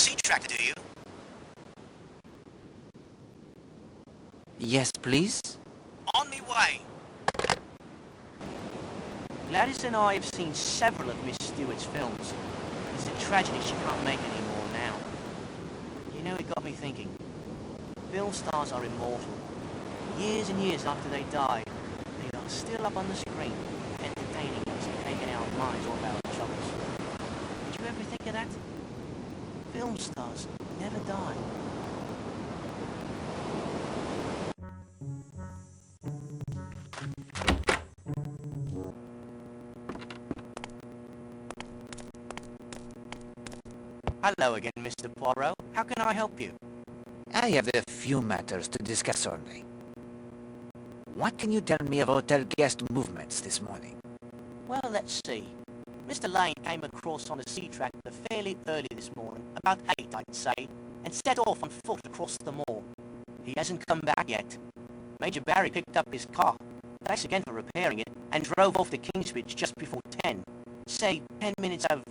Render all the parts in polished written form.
sea tractor, do you? Yes, please? On me way. Gladys and I have seen several of Miss Stewart's films. It's a tragedy she can't make any more now. You know, it got me thinking. Film stars are immortal. Years and years after they die, they are still up on the screen, entertaining us and taking our minds off our troubles. Did you ever think of that? Film stars never die. Hello again, Mr. Poirot. How can I help you? I have a few matters to discuss only. What can you tell me of hotel guest movements this morning? Well, let's see. Mr. Lane came across on a sea tractor fairly early this morning, about 8, I'd say, and set off on foot across the moor. He hasn't come back yet. Major Barry picked up his car, thanks again for repairing it, and drove off to Kingsbridge just before 10. Say, 10 minutes of...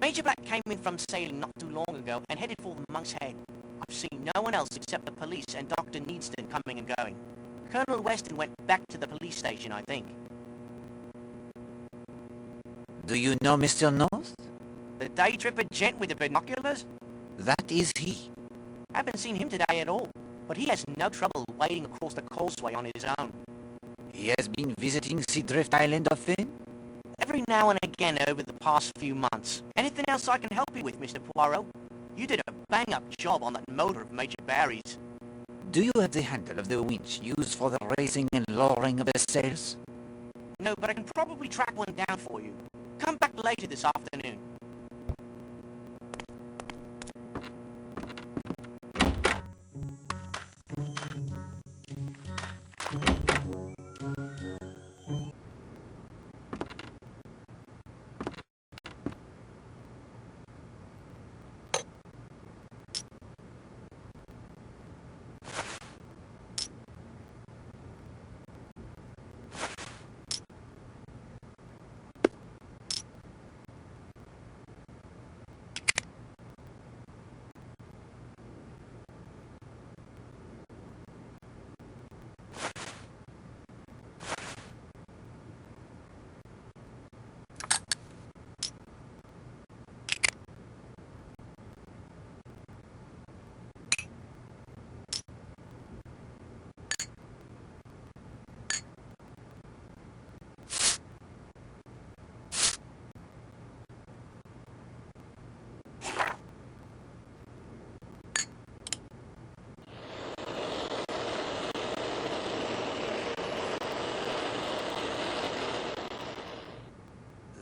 Major Black came in from sailing not too long ago and headed for the Monk's Head. I've seen no one else except the police and Dr. Needston coming and going. Colonel Weston went back to the police station, I think. Do you know Mr. North? The day tripper gent with the binoculars? That is he. Haven't seen him today at all, but he has no trouble wading across the causeway on his own. He has been visiting Seadrift Island often? Every now and again over the past few months. Anything else I can help you with, Mr. Poirot? You did a bang-up job on that motor of Major Barry's. Do you have the handle of the winch used for the raising and lowering of the sails? No, but I can probably track one down for you. Come back later this afternoon.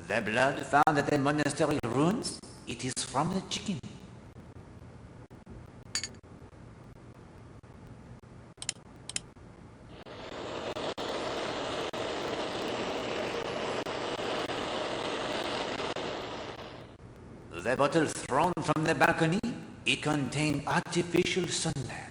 The blood found at the monastery ruins? It is from the chicken. The bottle thrown from the balcony? It contained artificial sunland.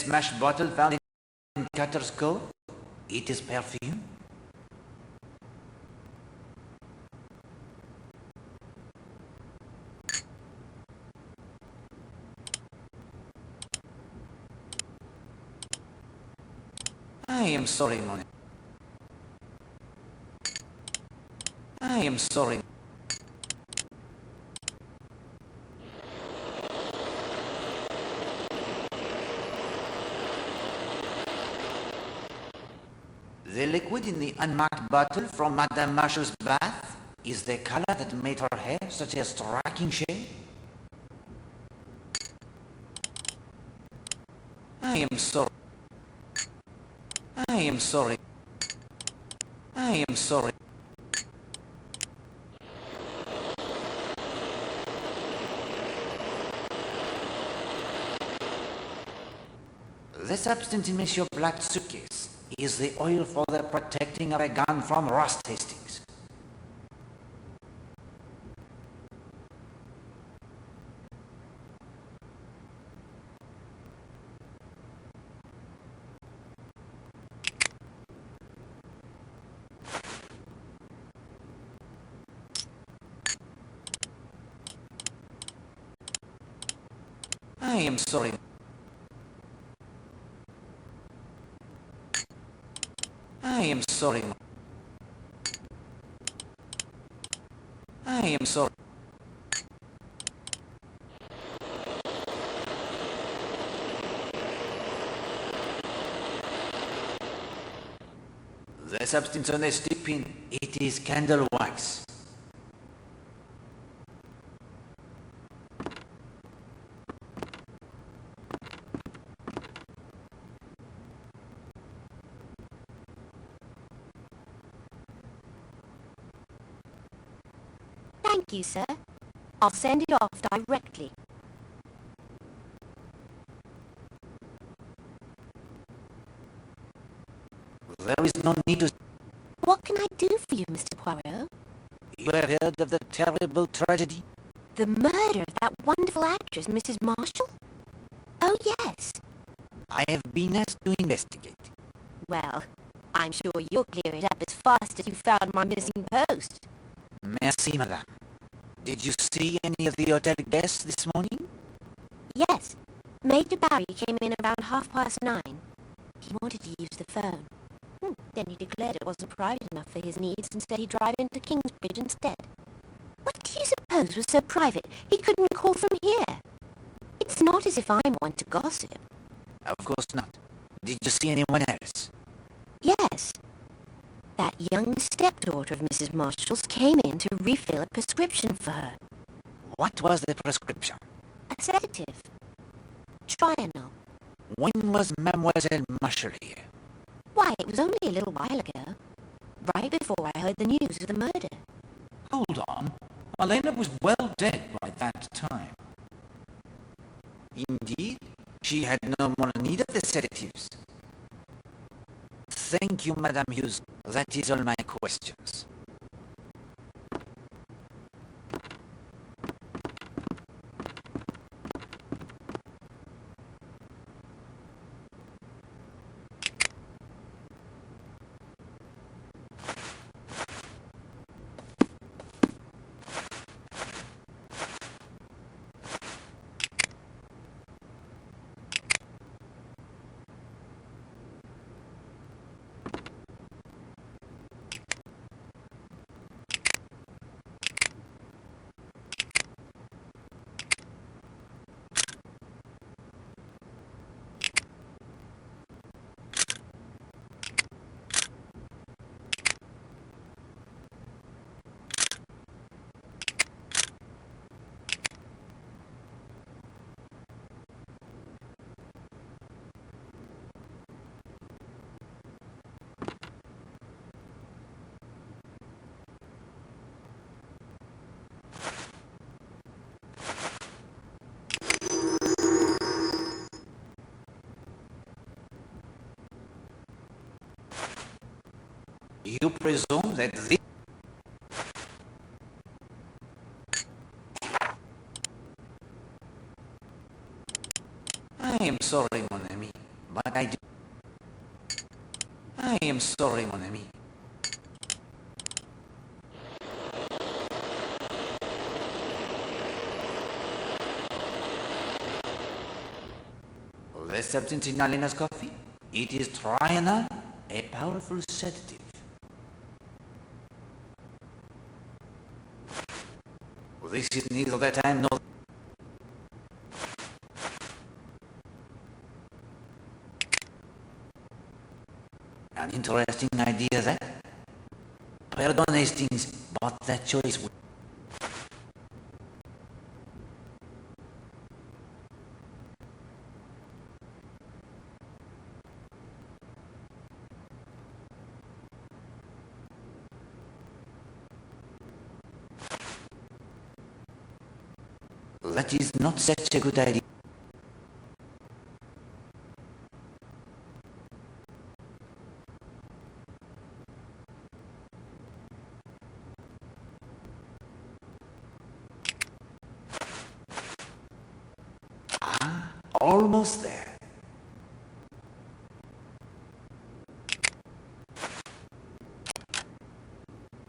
Smashed bottle found in Cutter's Cove? It is perfume. I am sorry, Mon. I am sorry. The liquid in the unmarked bottle from Madame Marshall's bath is the color that made her hair such a striking shade. I am sorry. I am sorry. I am sorry. The substance in Monsieur Black's suitcase is the oil for the protecting of a gun from rust, Hastings. I am sorry. I am sorry. I am sorry. The substance on the stipping, it is candle wax. Thank you, sir. I'll send it off directly. There is no need to... What can I do for you, Mr. Poirot? You have heard of the terrible tragedy? The murder of that wonderful actress, Mrs. Marshall? Oh, yes. I have been asked to investigate. Well, I'm sure you'll clear it up as fast as you found my missing post. Merci, madame. Did you see any of the hotel guests this morning? Yes. Major Barry came in around 9:30. He wanted to use the phone. Then he declared it wasn't private enough for his needs and said he'd drive into Kingsbridge instead. What do you suppose was so private he couldn't call from here? It's not as if I'm one to gossip. Of course not. Did you see anyone else? Yes. That young stepdaughter of Mrs. Marshall's came in to refill a prescription for her. What was the prescription? A sedative. Trianol. When was Mademoiselle Marshall here? Why, it was only a little while ago. Right before I heard the news of the murder. Hold on. Elena was well dead by that time. Indeed, she had no more need of the sedatives. Thank you, Madame Hughes. That is all my questions. You presume that this... I am sorry, mon ami, but I do... I am sorry, mon ami. The substance in Alina's coffee? It is Trianol, a powerful sedative. This is neither the time nor... An interesting idea, that. Pardon, Hastings, but that choice... That is not such a good idea. almost there.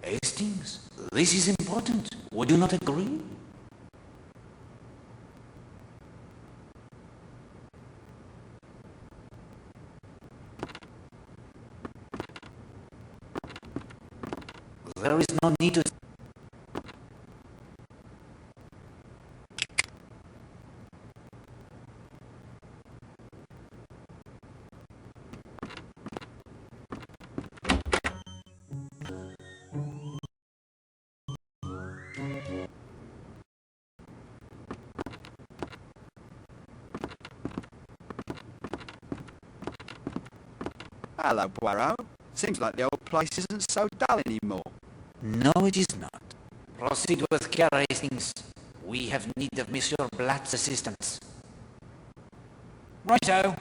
Hastings, this is important. Would you not agree? There is no need to... Hello, Poirot. Seems like the old place isn't so dull anymore. No, it is not. Proceed with care, Hastings. We have need of Monsieur Blatt's assistance. Righto.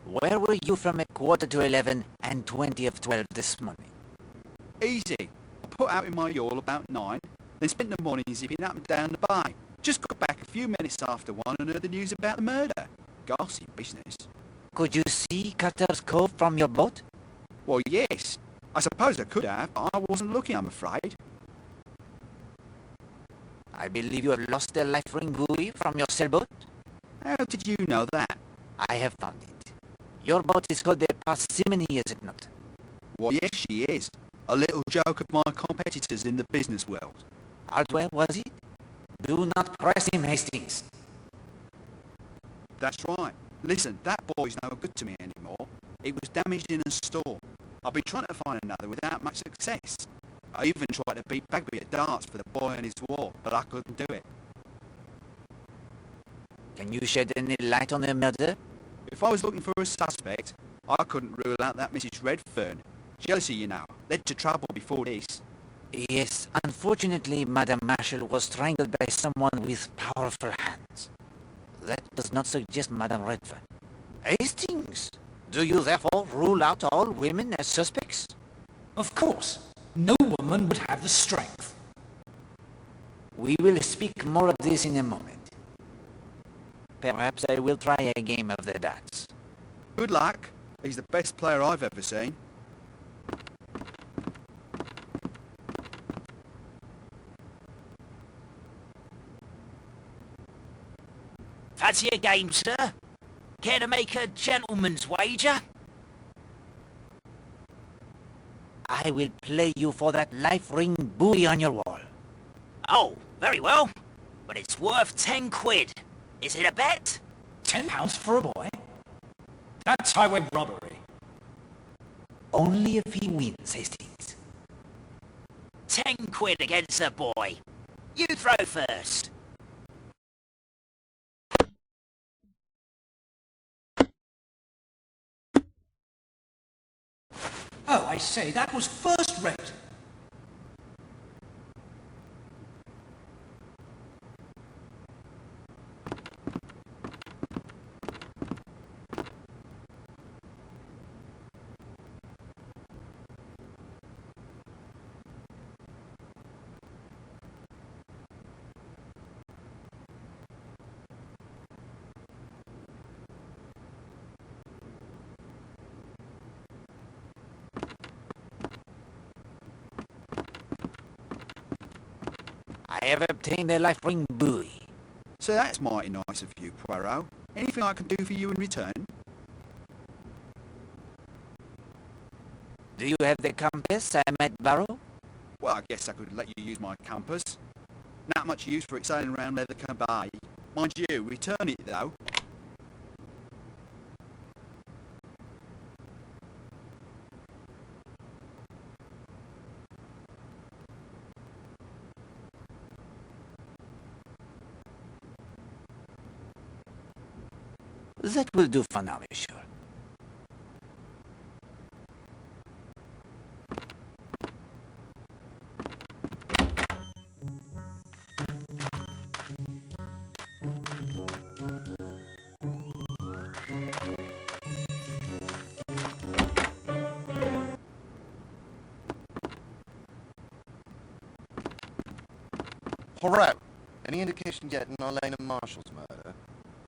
Where were you from at 11:15 and 20 of 12 this morning? Easy. I put out in my yawl about 9, then spent the morning zipping up and down the bay. Just got back a few minutes after 1 and heard the news about the murder. Ghastly business. Could you see Cutter's Cove from your boat? Well, yes. I suppose I could have, but I wasn't looking, I'm afraid. I believe you have lost the life ring buoy from your sailboat? How did you know that? I have found it. Your boat is called the Parsimony, is it not? Well, yes, she is. A little joke of my competitors in the business world. Hardware, was it? Do not press him, Hastings. That's right. Listen, that boy's no good to me anymore. It was damaged in a storm. I've been trying to find another without much success. I even tried to beat Bagby at darts for the boy and his war, but I couldn't do it. Can you shed any light on the murder? If I was looking for a suspect, I couldn't rule out that Mrs. Redfern. Jealousy, you know, led to trouble before this. Yes, unfortunately, Madame Marshall was strangled by someone with powerful hands. That does not suggest Madame Redfern. Hastings, do you therefore rule out all women as suspects? Of course. No woman would have the strength. We will speak more of this in a moment. Perhaps I will try a game of the darts. Good luck. He's the best player I've ever seen. Fancy a game, sir? Care to make a gentleman's wager? I will play you for that life ring buoy on your wall. Oh, very well. But it's worth 10 quid. Is it a bet? £10 for a boy? That's highway robbery. Only if he wins, Hastings. 10 quid against the boy. You throw first. Oh, I say, that was first rate. I have obtained a life ring buoy. So that's mighty nice of you, Poirot. Anything I can do for you in return? Do you have the compass I might borrow? Well, I guess I could let you use my compass. Not much use for it sailing around Leathercombe Bay. Mind you, return it though. That will do for now, monsieur. Poirot, any indication yet in Arlene and Marshall's murder?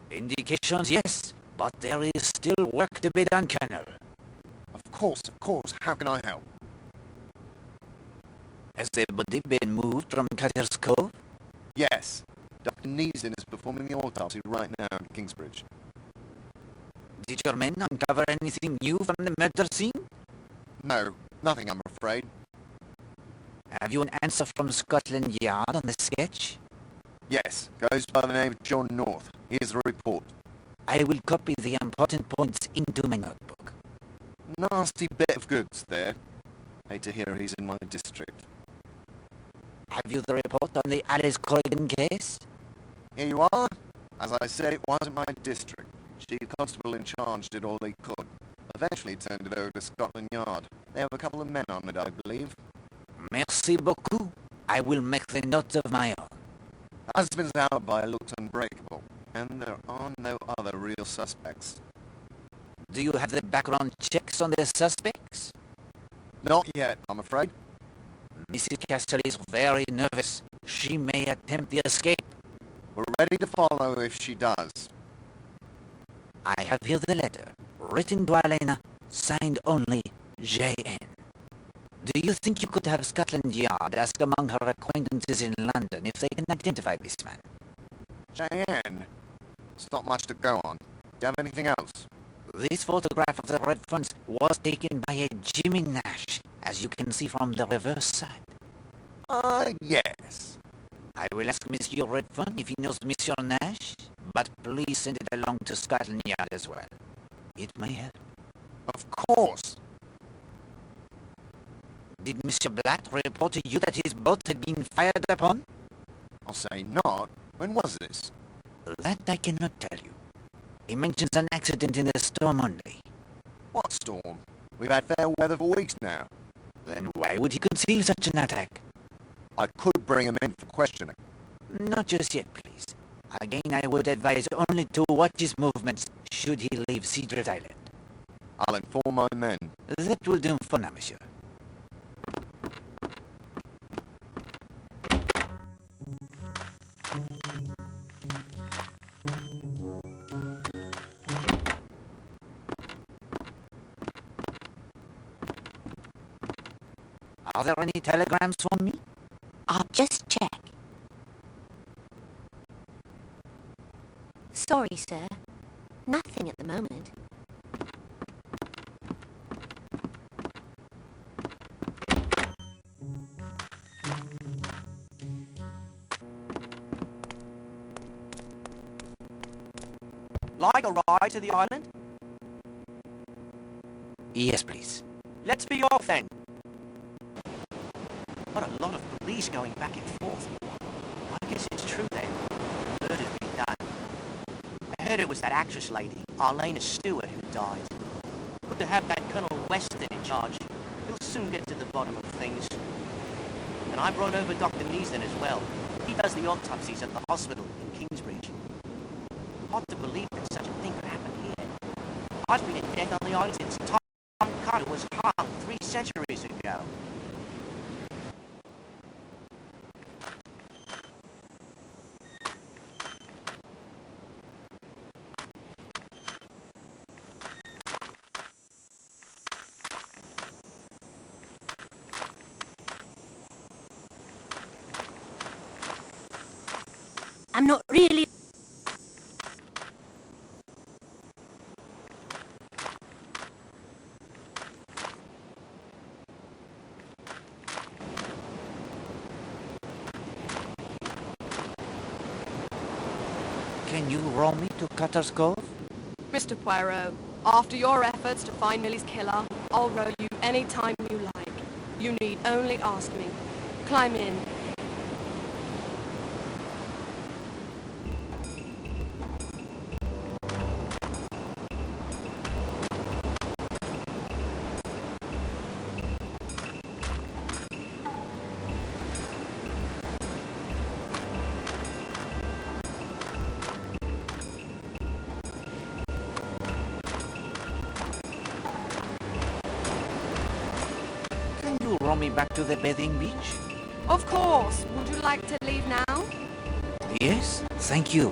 Indications, yes, but there is still work to be done, Colonel. Of course. How can I help? Has the body been moved from Cutter's Cove? Yes. Dr. Neeson is performing the autopsy right now at Kingsbridge. Did your men uncover anything new from the murder scene? No, nothing, I'm afraid. Have you an answer from Scotland Yard on the sketch? Yes, goes by the name of John North. Here's the report. I will copy the important points into my notebook. Nasty bit of goods there. Hate to hear he's in my district. Have you the report on the Alice Corrigan case? Here you are. As I said, it wasn't my district. Chief Constable in charge did all he could. Eventually turned it over to Scotland Yard. They have a couple of men on it, I believe. Merci beaucoup. I will make the notes of my own. Husband's alibi looked unbreakable, and there are no other real suspects. Do you have the background checks on the suspects? Not yet, I'm afraid. Mrs. Castle is very nervous. She may attempt the escape. We're ready to follow if she does. I have here the letter, written to Elena, signed only J.N. Do you think you could have Scotland Yard ask among her acquaintances in London if they can identify this man? Cheyenne. It's not much to go on. Do you have anything else? This photograph of the red funds was taken by a Jimmy Nash, as you can see from the reverse side. Yes. I will ask Monsieur Redfern if he knows Monsieur Nash, but please send it along to Scotland Yard as well. It may help. Of course. Did Monsieur Blatt report to you that his boat had been fired upon? I'll say not. When was this? That I cannot tell you. He mentions an accident in the storm only. What storm? We've had fair weather for weeks now. Then why would he conceal such an attack? I could bring him in for questioning. Not just yet, please. Again, I would advise only to watch his movements should he leave Cedrat Island. I'll inform my men. That will do for now, monsieur. Are there any telegrams for me? I'll just check. Sorry, sir. Nothing at the moment. Like a ride to the island? Yes, please. Let's be off then. What a lot of police going back and forth. I guess it's true then. The murder's been done. I heard it was that actress lady, Arlena Stewart, who died. Good to have that Colonel Weston in charge. He'll soon get to the bottom of things. And I brought over Dr. Neeson as well. He does the autopsies at the hospital in Kingsbridge. Hard to believe that such a thing could happen here. I've been dead on the island since Tom Carter was hung 3 centuries ago. I'm not really... Can you row me to Cutter's Cove? Mr. Poirot, after your efforts to find Millie's killer, I'll row you any time you like. You need only ask me. Climb in. Can you row me back to the bathing beach? Of course. Would you like to leave now? Yes, thank you.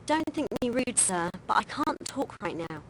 Don't think me rude, sir, but I can't talk right now.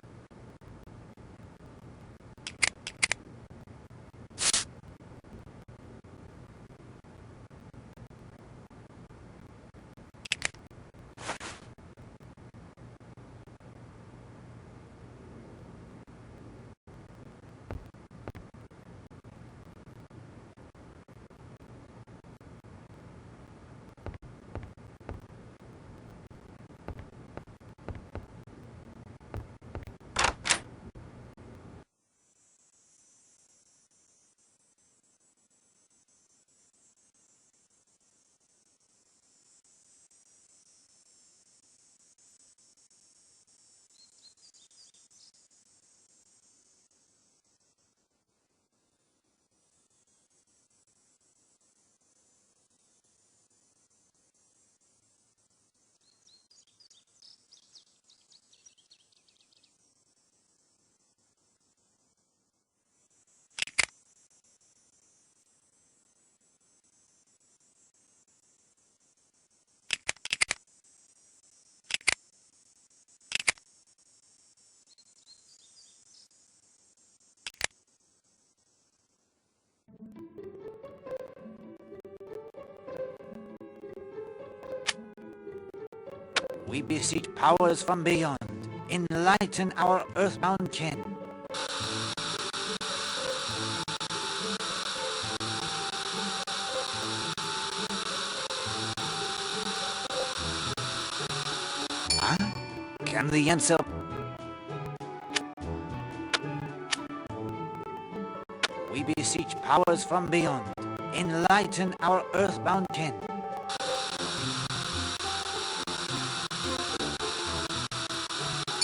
We beseech powers from beyond, enlighten our earthbound kin. Huh? Can the answer... We beseech powers from beyond, enlighten our earthbound kin.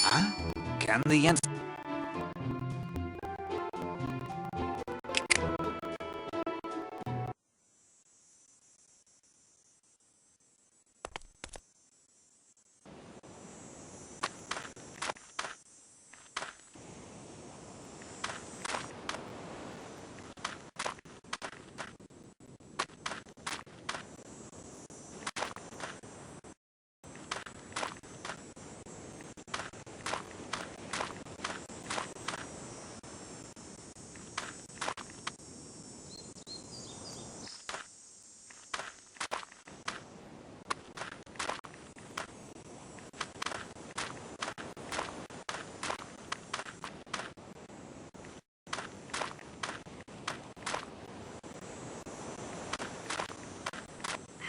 Huh? Can the answer...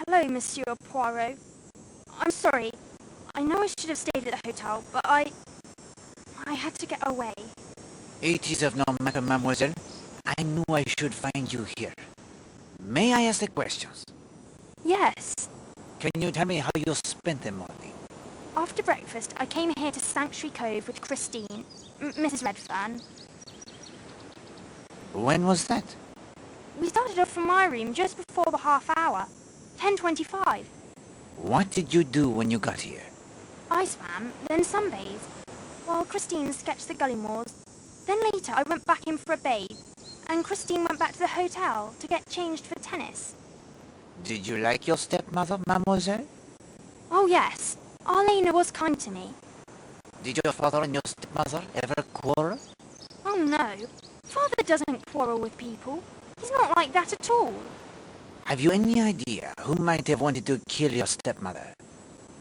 Hello, Monsieur Poirot. I'm sorry. I know I should have stayed at the hotel, but I had to get away. It is of no matter, mademoiselle. I knew I should find you here. May I ask the questions? Yes. Can you tell me how you spent the morning? After breakfast, I came here to Sanctuary Cove with Christine, Mrs. Redfern. When was that? We started off from my room just before the half hour. 10:25. What did you do when you got here? I swam, then sunbathed, while Christine sketched the gully moors. Then later I went back in for a bathe, and Christine went back to the hotel to get changed for tennis. Did you like your stepmother, mademoiselle? Oh yes, Arlena was kind to me. Did your father and your stepmother ever quarrel? Oh no, Father doesn't quarrel with people. He's not like that at all. Have you any idea who might have wanted to kill your stepmother?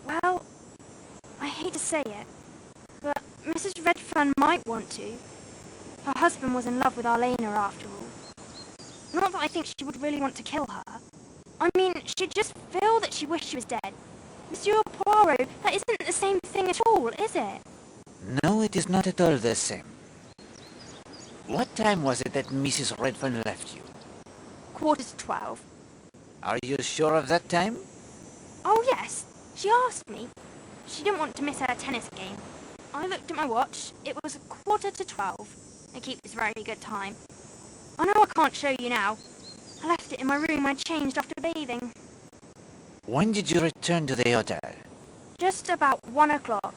Well, I hate to say it, but Mrs. Redfern might want to. Her husband was in love with Arlena after all. Not that I think she would really want to kill her. I mean, she'd just feel that she wished she was dead. Monsieur Poirot, that isn't the same thing at all, is it? No, it is not at all the same. What time was it that Mrs. Redfern left you? 11:45. Are you sure of that time? Oh yes, she asked me. She didn't want to miss her tennis game. I looked at my watch. It was 11:45. I keep this very good time. I know I can't show you now. I left it in my room. I changed after bathing. When did you return to the hotel? Just about 1 o'clock.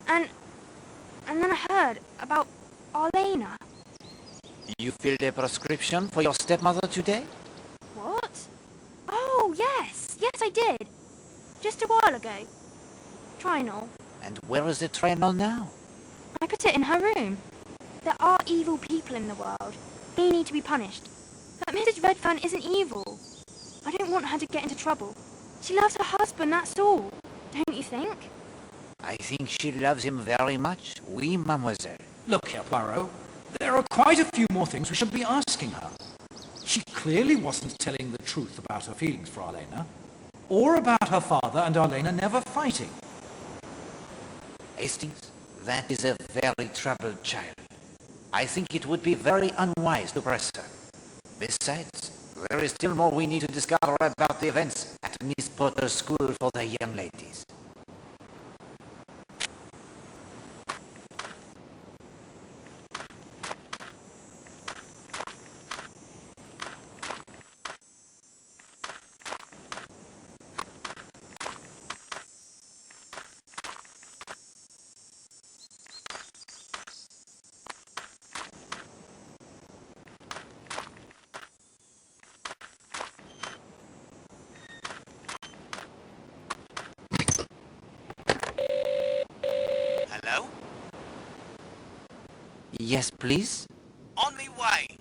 And then I heard about Arlena. You filled a prescription for your stepmother today? What? Oh, yes. Yes, I did. Just a while ago. Trinal. And where is the Trinal now? I put it in her room. There are evil people in the world. They need to be punished. But Mrs. Redfern isn't evil. I don't want her to get into trouble. She loves her husband, that's all. Don't you think? I think she loves him very much. Oui, mademoiselle. Look here, Poirot. There are quite a few more things we should be asking her. She clearly wasn't telling the truth about her feelings for Arlena, or about her father and Arlena never fighting. Hastings, that is a very troubled child. I think it would be very unwise to press her. Besides, there is still more we need to discover about the events at Miss Potter's school for the young ladies. Hello? Yes, please? On me way.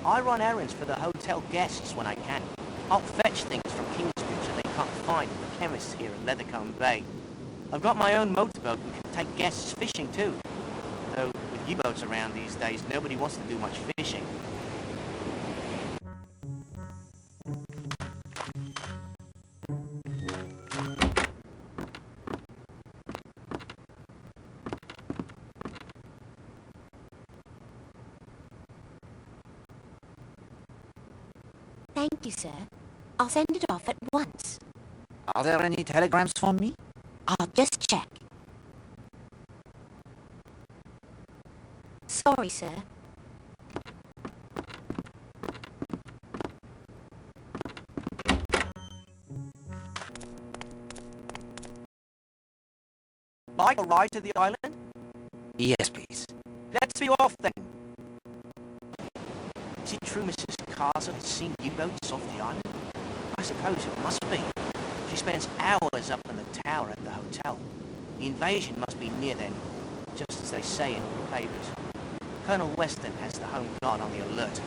I run errands for the hotel guests when I can. I'll fetch things from Kingsbridge that they can't find in the chemists here in Leathercombe Bay. I've got my own motorboat and can take guests fishing too. Though with U-boats around these days, nobody wants to do much fishing. Thank you, sir. I'll send it off at once. Are there any telegrams for me? I'll just check. Sorry, sir. Like a ride to the island? Yes, please. Let's be off then. Is it true Mrs. Carter has seen U-boats off the island? I suppose it must be. She spends hours up in the tower at the hotel. The invasion must be near then, just as they say in all the papers. Colonel Weston has the Home Guard on the alert.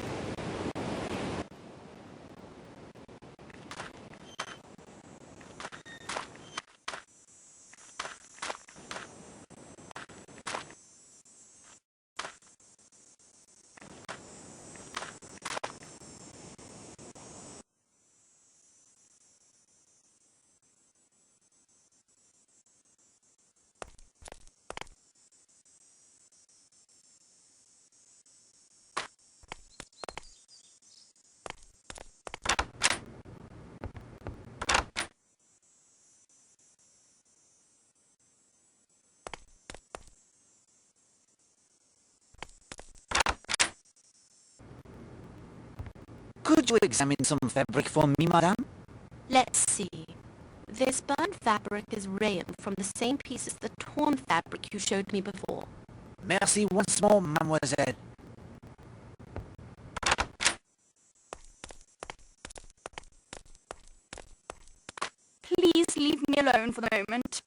Could you examine some fabric for me, madame? Let's see. This burnt fabric is rayon from the same piece as the torn fabric you showed me before. Merci once more, mademoiselle. Please leave me alone for the moment.